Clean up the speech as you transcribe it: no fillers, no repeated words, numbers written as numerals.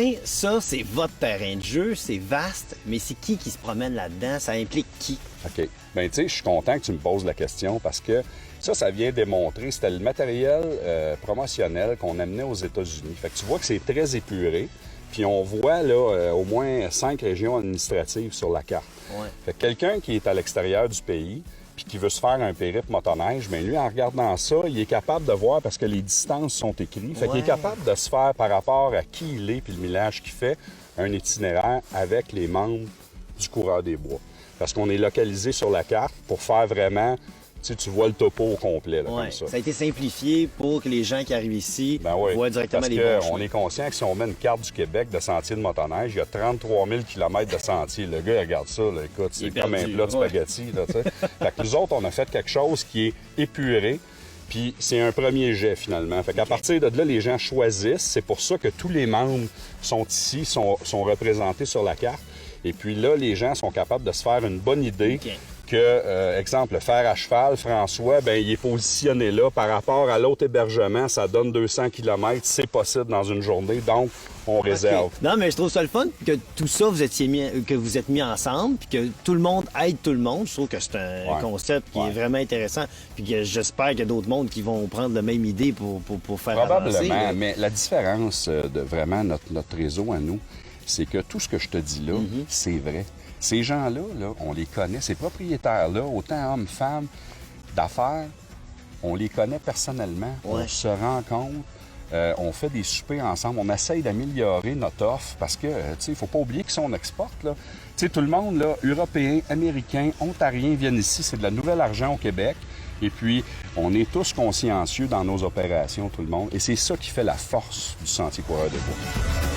Martin, ça, c'est votre terrain de jeu, c'est vaste, mais c'est qui se promène là-dedans? Ça implique qui? OK. Bien, tu sais, je suis content que tu me poses la question parce que ça vient démontrer, c'était le matériel promotionnel qu'on amenait aux États-Unis. Fait que tu vois que c'est très épuré, puis on voit là au moins 5 régions administratives sur la carte. Ouais. Fait que quelqu'un qui est à l'extérieur du pays, puis qui veut se faire un périple motoneige, bien lui, en regardant ça, il est capable de voir, parce que les distances sont écrites, fait qu'il est capable de se faire, par rapport à qui il est puis le millage qu'il fait, un itinéraire avec les membres du coureur des bois. Parce qu'on est localisé sur la carte pour faire vraiment, tu vois le topo au complet, là, comme ça. Ça a été simplifié pour que les gens qui arrivent ici voient directement les bons chemins. Parce qu'on est conscient que si on met une carte du Québec de sentiers de motoneige, il y a 33 000 km de sentiers. Le gars, il regarde ça, là, écoute, c'est comme un plat de spaghettis. Là, fait que nous autres, on a fait quelque chose qui est épuré, puis c'est un premier jet, finalement. Fait qu'à partir de là, les gens choisissent. C'est pour ça que tous les membres sont ici, sont représentés sur la carte. Et puis là, les gens sont capables de se faire une bonne idée que, exemple, le fer à cheval, François, bien, il est positionné là. Par rapport à l'autre hébergement, ça donne 200 km. C'est possible dans une journée, donc on réserve. Non, mais je trouve ça le fun que tout ça, vous êtes mis ensemble, puis que tout le monde aide tout le monde. Je trouve que c'est un concept qui est vraiment intéressant. Puis que j'espère qu'il y a d'autres mondes qui vont prendre la même idée pour faire avancer. Probablement, mais la différence de vraiment notre réseau à nous, c'est que tout ce que je te dis là, c'est vrai. Ces gens-là, là, on les connaît, ces propriétaires-là, autant hommes, femmes, d'affaires, on les connaît personnellement. On se rencontre, on fait des soupers ensemble, on essaye d'améliorer notre offre parce que, tu sais, il ne faut pas oublier que si on exporte, là, tu sais, tout le monde, là, Européens, Américains, Ontariens viennent ici, c'est de la nouvelle argent au Québec. Et puis, on est tous consciencieux dans nos opérations, tout le monde. Et c'est ça qui fait la force du Sentier Coureur des Bois.